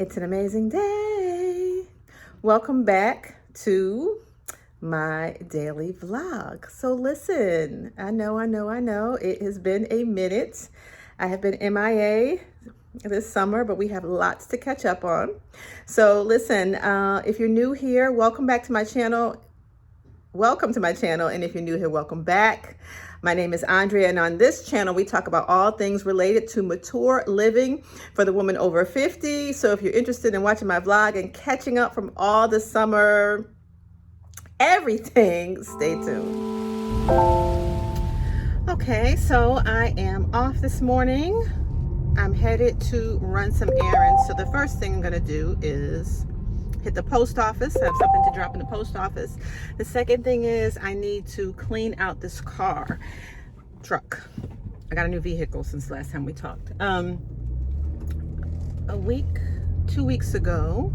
It's an amazing day. Welcome back to my daily vlog. So listen, I know, it has been a minute. I have been MIA this summer, but we have lots to catch up on. So listen, if you're new here, welcome back to my channel. Welcome to my channel, and if you're new here, welcome back. My name is Andrea, and on this channel, we talk about all things related to mature living for the woman over 50. So if you're interested in watching my vlog and catching up from all the summer, everything, stay tuned. Okay, so I am off this morning. I'm headed to run some errands. So the first thing I'm gonna do is hit the post office. I have something to drop in the post office. The second thing is I need to clean out this truck. I got a new vehicle since the last time we talked. 2 weeks ago,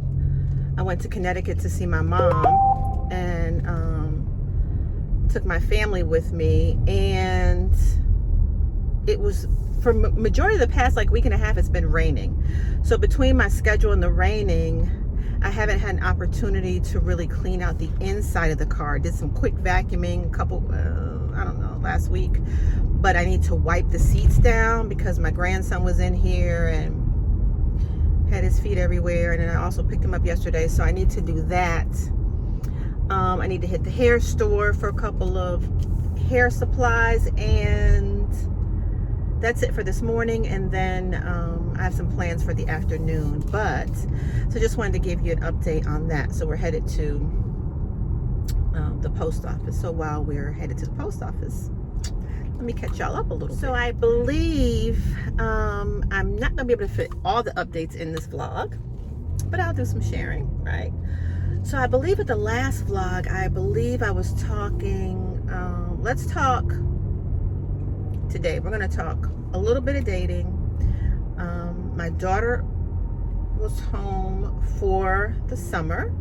I went to Connecticut to see my mom and took my family with me, and it was, for majority of the past week and a half, it's been raining. So between my schedule and the raining, I haven't had an opportunity to really clean out the inside of the car. Did some quick vacuuming last week, but I need to wipe the seats down because my grandson was in here and had his feet everywhere, and then I also picked him up yesterday, so I need to do that. I need to hit the hair store for a couple of hair supplies, and that's it for this morning. And then I have some plans for the afternoon, so just wanted to give you an update on that. So we're headed to the post office. So while we're headed to the post office, let me catch y'all up a little bit. So I believe I'm not gonna be able to fit all the updates in this vlog, but I'll do some sharing, right? So I believe at the last vlog, I was talking, let's talk today. We're gonna talk a little bit of dating. My daughter was home for the summer.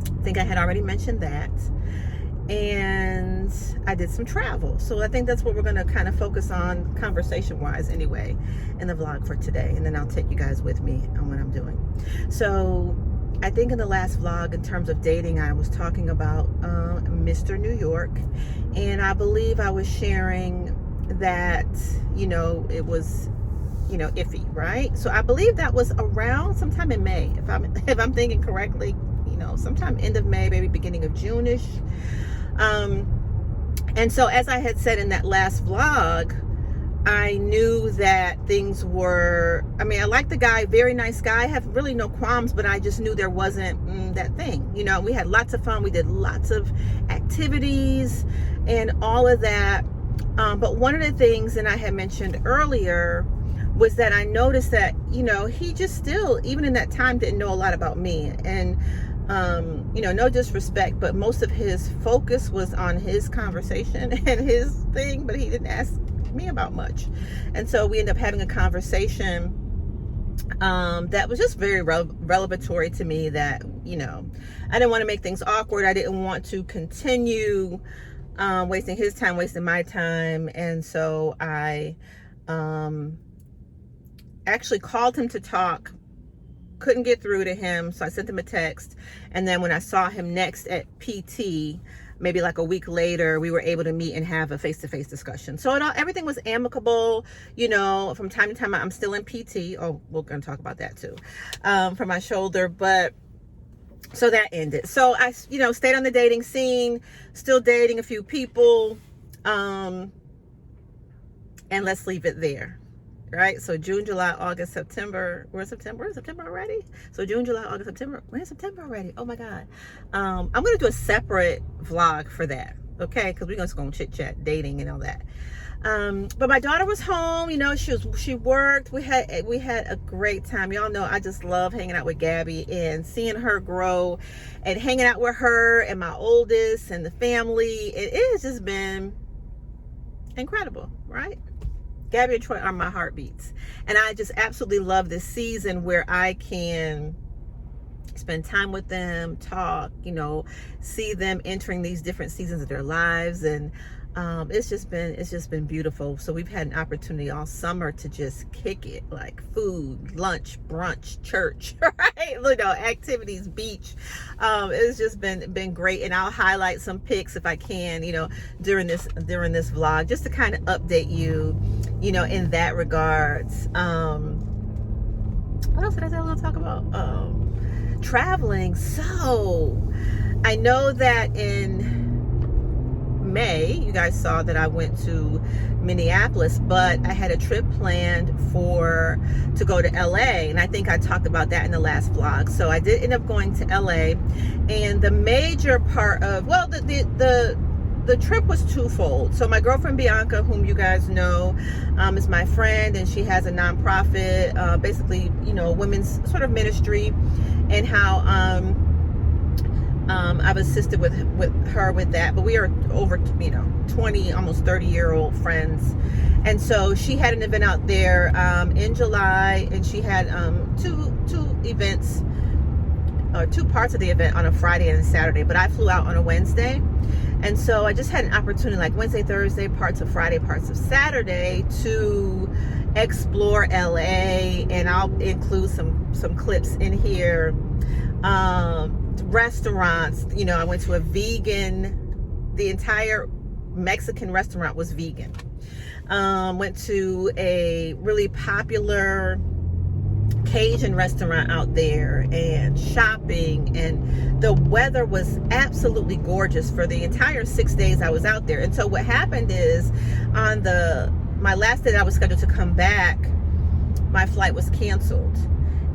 I think I had already mentioned that. And I did some travel. So I think that's what we're gonna kind of focus on conversation-wise anyway in the vlog for today. And then I'll take you guys with me on what I'm doing. So I think in the last vlog, in terms of dating, I was talking about Mr. New York. And I believe I was sharing that, it was, iffy, right? So I believe that was around sometime in May, if I'm thinking correctly, sometime end of May, maybe beginning of June-ish. And so as I had said in that last vlog, I knew that things were, I like the guy, very nice guy, I have really no qualms, but I just knew there wasn't that thing. We had lots of fun, we did lots of activities and all of that. But one of the things that I had mentioned earlier was that I noticed that, he just still, even in that time, didn't know a lot about me. And, no disrespect, but most of his focus was on his conversation and his thing, but he didn't ask me about much. And so we ended up having a conversation that was just very revelatory to me, that, I didn't want to make things awkward. I didn't want to continue wasting his time, wasting my time. And so I actually called him to talk, couldn't get through to him, so I sent him a text. And then when I saw him next at PT, maybe a week later, we were able to meet and have a face-to-face discussion. So everything was amicable. From time to time, I'm still in PT. Oh, we're gonna talk about that too, for my shoulder. But so that ended. So I, stayed on the dating scene, still dating a few people, and let's leave it there, right? So June, July, August, September. We're in September. We're in September already. So June, July, August, September. We're in September already. Oh my God. I'm gonna do a separate vlog for that, okay? Because we're just gonna chit chat, dating, and all that. But my daughter was home. She worked. We had a great time. Y'all know I just love hanging out with Gabby and seeing her grow, and hanging out with her and my oldest and the family. It has just been incredible, right? Gabby and Troy are my heartbeats, and I just absolutely love this season where I can spend time with them, talk, see them entering these different seasons of their lives. And It's just been beautiful. So we've had an opportunity all summer to just kick it, like food, lunch, brunch, church, right? You know, activities, beach. It's just been great, and I'll highlight some pics if I can, you know, during this vlog, just to kind of update you, you know, in that regards. What else did I want to talk about? Traveling. So I know that in May, you guys saw that I went to Minneapolis, but I had a trip planned to go to LA, and I think I talked about that in the last vlog. So I did end up going to LA, and the major part of, well, the trip was twofold. So my girlfriend Bianca, whom you guys know, is my friend, and she has a nonprofit, basically, you know, women's sort of ministry, and how I've assisted with her with that. But we are over, you know, 20, almost 30-year-old friends. And so she had an event out there in July, and she had two events, or two parts of the event, on a Friday and a Saturday. But I flew out on a Wednesday. And so I just had an opportunity, like Wednesday, Thursday, parts of Friday, parts of Saturday, to explore LA. And I'll include some clips in here. Restaurants, you know, I went to the entire Mexican restaurant was vegan. Went to a really popular Cajun restaurant out there, and shopping, and the weather was absolutely gorgeous for the entire 6 days I was out there. And so what happened is, on my last day that I was scheduled to come back, my flight was canceled.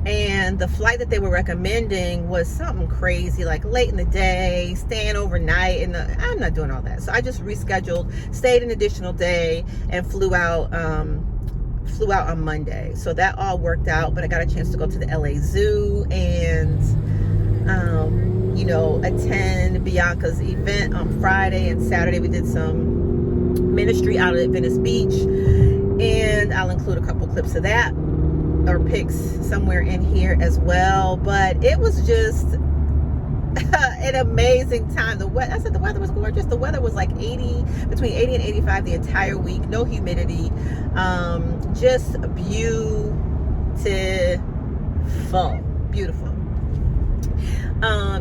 And the flight that they were recommending was something crazy, like late in the day, staying overnight, and I'm not doing all that. So I just rescheduled, stayed an additional day, and flew out on Monday. So that all worked out, but I got a chance to go to the LA Zoo and you know, attend Bianca's event on Friday, and Saturday we did some ministry out at Venice Beach, and I'll include a couple clips of that, or pics, somewhere in here as well. But it was just an amazing time. I said the weather was gorgeous. The weather was like between 80 and 85 the entire week. No humidity. Just beautiful.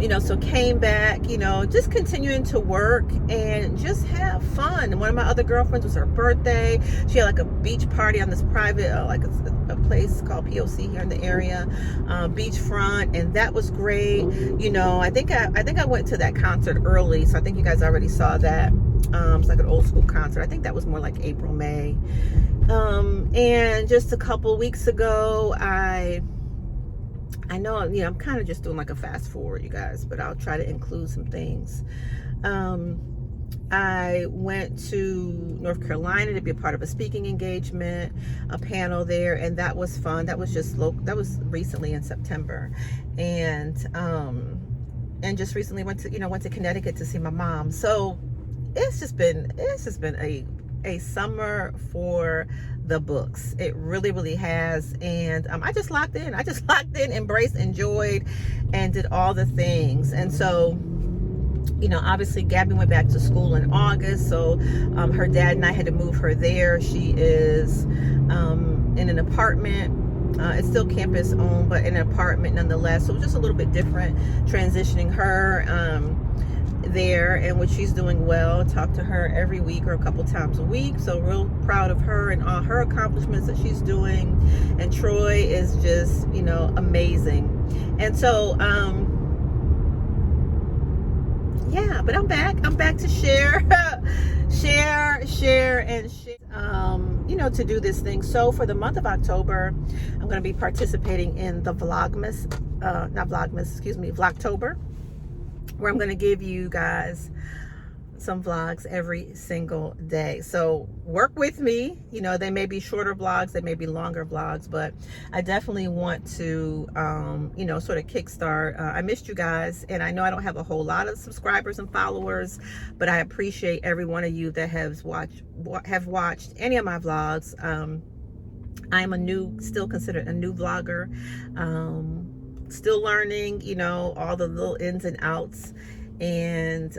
You know, so came back, you know, just continuing to work and just have fun. And one of my other girlfriends, was her birthday. She had like a beach party on this private, like a place called POC here in the area, beachfront, and that was great. You know, I think I went to that concert early, so I think you guys already saw that. It's like an old school concert. I think that was more like April, May. And just a couple weeks ago, I know, you know, I'm kind of just doing like a fast forward, you guys, but I'll try to include some things. I went to North Carolina to be a part of a speaking engagement, a panel there, and that was fun. That was that was recently in September. And just recently went to Connecticut to see my mom. So it's just been a summer for the books. It really has. And I just locked in, embraced, enjoyed, and did all the things. And so, you know, obviously Gabby went back to school in August, so her dad and I had to move her there. She is in an apartment. It's still campus owned, but in an apartment nonetheless. So it was just a little bit different transitioning her there, and what she's doing well. Talk to her every week or a couple times a week. So real proud of her and all her accomplishments that she's doing. And Troy is just, you know, amazing. And so yeah, but I'm back to share you know, to do this thing. So for the month of October, I'm going to be participating in the Vlogtober, where I'm going to give you guys some vlogs every single day. So work with me. You know, they may be shorter vlogs, they may be longer vlogs, but I definitely want to, you know, sort of kickstart. I missed you guys, and I know I don't have a whole lot of subscribers and followers, but I appreciate every one of you that have watched any of my vlogs. I'm still considered a new vlogger. Still learning, you know, all the little ins and outs. And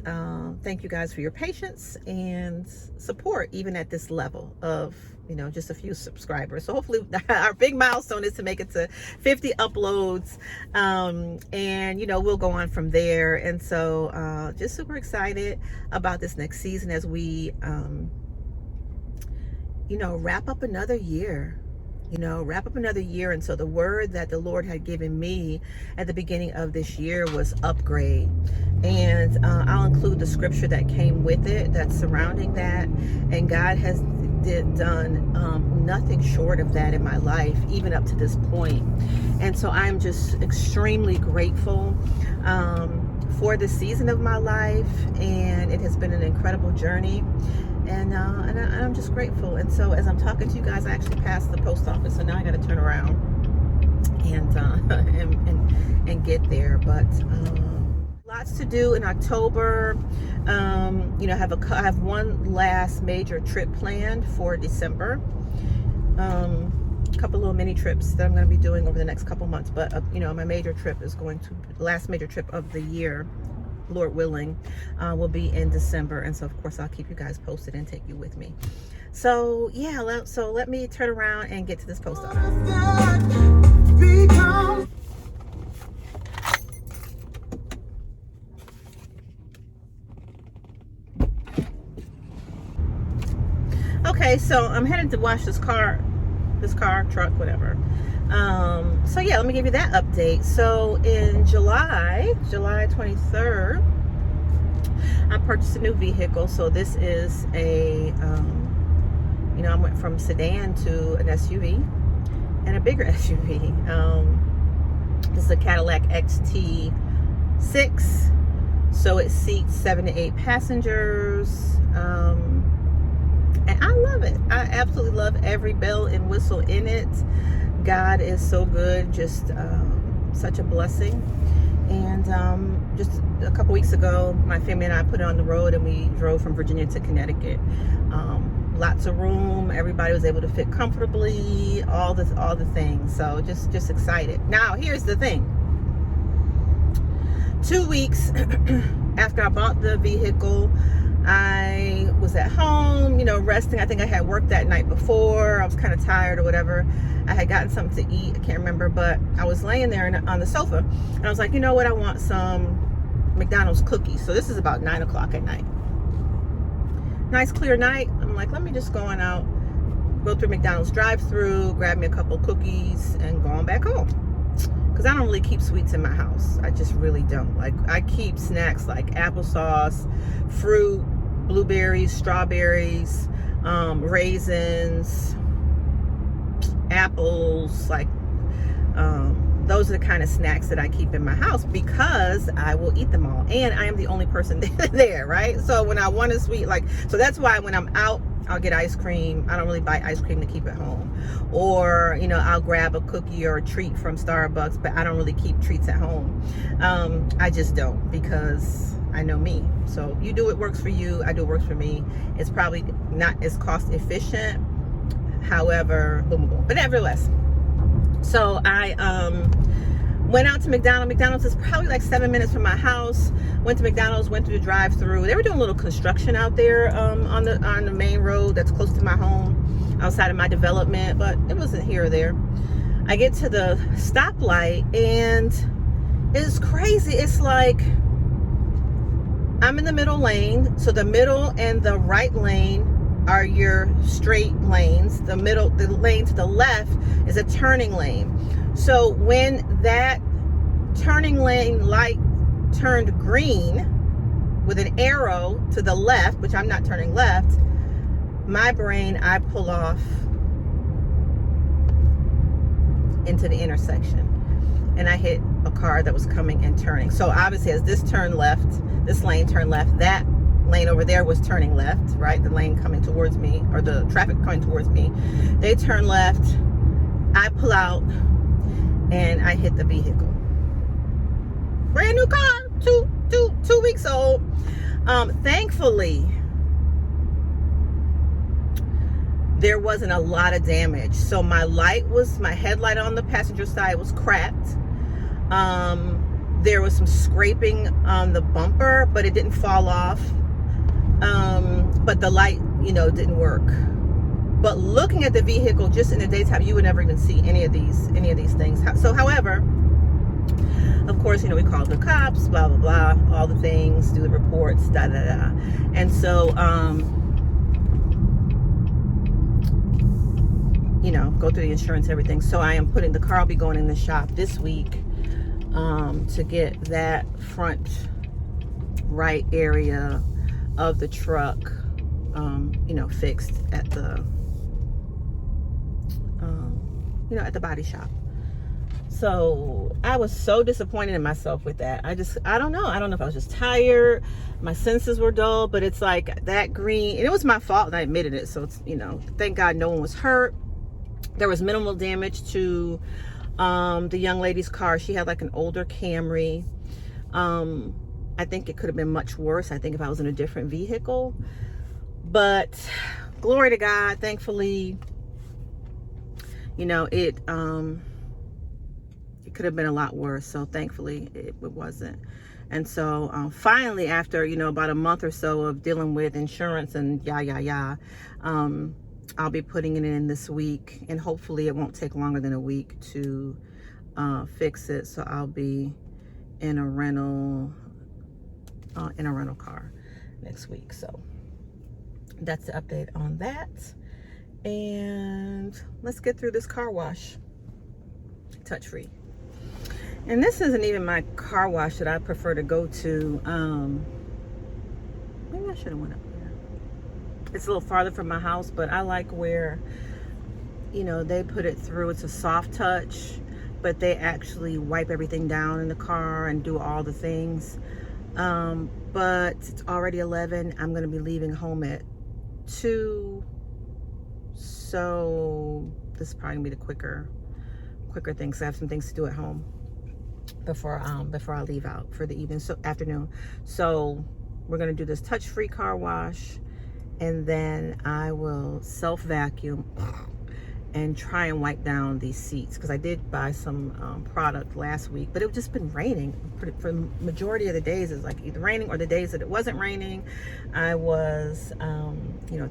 thank you guys for your patience and support, even at this level of, you know, just a few subscribers. So hopefully our big milestone is to make it to 50 uploads, and you know, we'll go on from there. And so just super excited about this next season as we you know, wrap up another year. And so the word that the Lord had given me at the beginning of this year was upgrade. And I'll include the scripture that came with it, that's surrounding that. And God has done nothing short of that in my life, even up to this point. And so I'm just extremely grateful for this season of my life. And it has been an incredible journey. And I'm just grateful. And so as I'm talking to you guys, I actually passed the post office, so now I got to turn around and get there. But lots to do in October. You know, I have one last major trip planned for December. A couple little mini trips that I'm going to be doing over the next couple months. But you know, my major trip is going to the last major trip of the year, Lord willing, will be in December. And so of course I'll keep you guys posted and take you with me. So yeah, so let me turn around and get to this post office. Okay, so I'm headed to wash this car, truck, whatever. So yeah, let me give you that update. So in July 23rd, I purchased a new vehicle. So this is a, you know, I went from sedan to an SUV and a bigger SUV. This is a Cadillac XT6. So it seats 7 to 8 passengers. And I love it. I absolutely love every bell and whistle in it. God is so good, just such a blessing. And just a couple weeks ago, my family and I put it on the road and we drove from Virginia to Connecticut. Lots of room, everybody was able to fit comfortably, all the things. So just excited. Now here's the thing. 2 weeks after I bought the vehicle, I was at home, you know, resting. I think I had worked that night before. I was kind of tired or whatever. I had gotten something to eat. I can't remember, but I was laying there on the sofa and I was like, you know what? I want some McDonald's cookies. So this is about 9 o'clock at night. Nice clear night. I'm like, let me just go through McDonald's drive-through, grab me a couple cookies and go on back home. Because I don't really keep sweets in my house. I just really don't. Like, I keep snacks like applesauce, fruit, blueberries, strawberries, raisins, apples. Like, those are the kind of snacks that I keep in my house because I will eat them all. And I am the only person there, right? So when I want a sweet, like, so that's why when I'm out, I'll get ice cream. I don't really buy ice cream to keep at home. Or, you know, I'll grab a cookie or a treat from Starbucks, but I don't really keep treats at home. I just don't, because I know me. So you do what works for you. I do what works for me. It's probably not as cost efficient. However, boom, boom. But nevertheless, so I went out to McDonald's. McDonald's is probably like 7 minutes from my house. Went to McDonald's, went through the drive-through. They were doing a little construction out there on the main road that's close to my home, outside of my development, but it wasn't here or there. I get to the stoplight and it's crazy. It's like I'm in the middle lane. So the middle and the right lane are your straight lanes. The lane to the left is a turning lane. So when that turning lane light turned green with an arrow to the left, which I'm not turning left, my brain, I pull off into the intersection and I hit a car that was coming and turning. So obviously as this lane turned left, that lane over there was turning left, right? The lane coming towards me, or the traffic coming towards me. They turn left, I pull out, and I hit the vehicle. Brand new car, two weeks old. Thankfully, there wasn't a lot of damage. So my headlight on the passenger side was cracked. there was some scraping on the bumper, but it didn't fall off. But the light, didn't work. But looking at the vehicle just in the daytime, you would never even see any of these things. So, however, of course, we called the cops, blah, blah, blah, all the things, do the reports, da, da, da. And so, go through the insurance, everything. So I am the car will be going in the shop this week to get that front right area of the truck, fixed at the, at the body shop. So I was so disappointed in myself with that. I don't know. I don't know if I was just tired. My senses were dull, but it's like that green, and it was my fault, and I admitted it. So it's, thank God no one was hurt. There was minimal damage to the young lady's car. She had like an older Camry. I think it could have been much worse. I think if I was in a different vehicle. But glory to God, thankfully, it could have been a lot worse. So thankfully it wasn't. And so finally, after about a month or so of dealing with insurance and I'll be putting it in this week, and hopefully it won't take longer than a week to fix it. So I'll be in a rental car next week. So that's the update on that. And let's get through this car wash, touch free. And this isn't even my car wash that I prefer to go to. Maybe I should have went up there. It's a little farther from my house, but I like where, they put it through. It's a soft touch, but they actually wipe everything down in the car and do all the things. But it's already 11. I'm going to be leaving home at 2. So this is probably going to be the quicker thing, because I have some things to do at home before I leave out for the afternoon. So we're going to do this touch-free car wash, and then I will self-vacuum and try and wipe down these seats, because I did buy some product last week, but it's just been raining for the majority of the days. It's like either raining, or the days that it wasn't raining, I was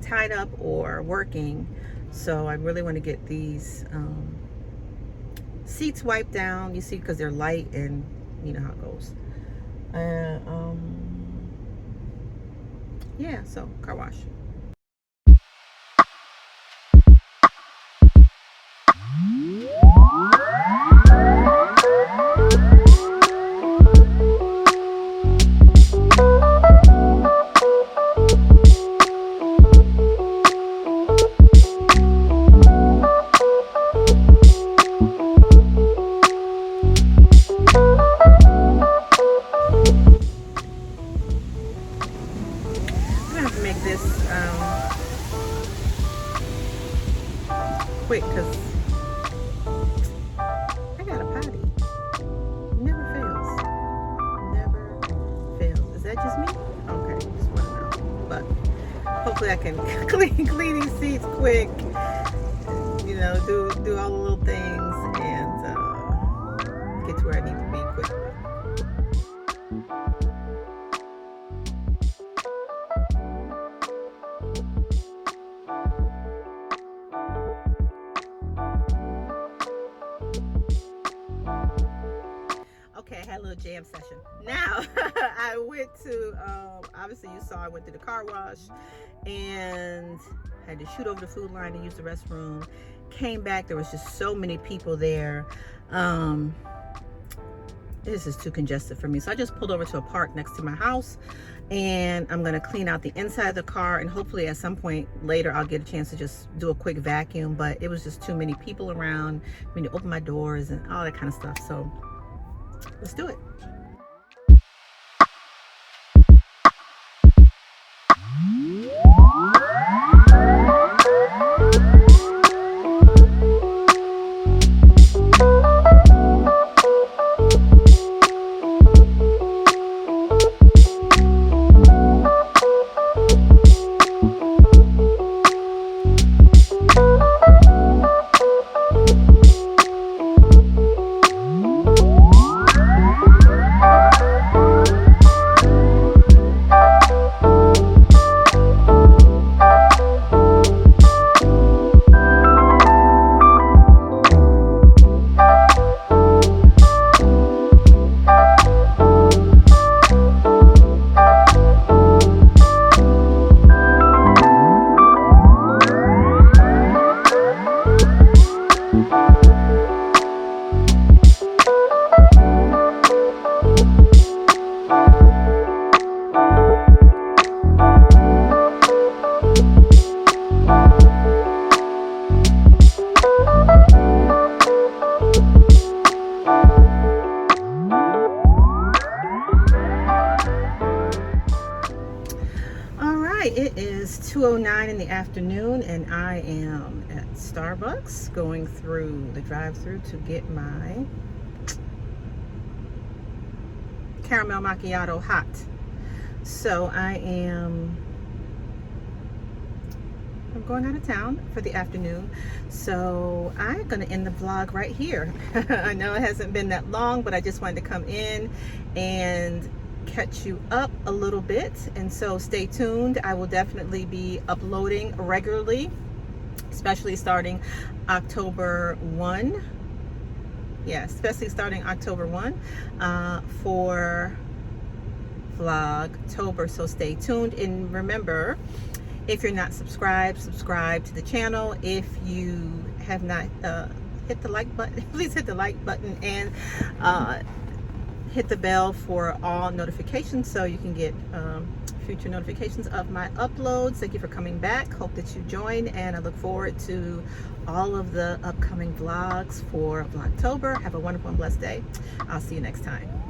tied up or working. So I really want to get these seats wiped down, you see, because they're light, and you know how it goes. Yeah, so car wash. Quick, because I got a potty. Never fails. Is that just me? Okay, just want to know. But hopefully I can clean these seats quick. Do all the little things and get to where I need to be quickly. Okay, I had a little jam session. Now, I went to, obviously you saw I went to the car wash and had to shoot over the food line to use the restroom. Came back, there was just so many people there. This is too congested for me. So I just pulled over to a park next to my house, and I'm gonna clean out the inside of the car, and hopefully at some point later I'll get a chance to just do a quick vacuum, but it was just too many people around. I mean, to open my doors and all that kind of stuff. So let's do it. right, it is 2:09 in the afternoon, and I am at Starbucks going through the drive-thru to get my caramel macchiato hot. So I'm going out of town for the afternoon, so I'm gonna end the vlog right here. I know it hasn't been that long, but I just wanted to come in and catch you up a little bit, and so stay tuned. I will definitely be uploading regularly, especially starting October 1. Yeah, especially starting October 1 for VLOGTOBER, so stay tuned. And remember, if you're not subscribed, subscribe to the channel. If you have not hit the like button, please hit the like button and hit the bell for all notifications so you can get future notifications of my uploads. Thank you for coming back. Hope that you join, and I look forward to all of the upcoming vlogs for VLOGTOBER. Have a wonderful and blessed day. I'll see you next time.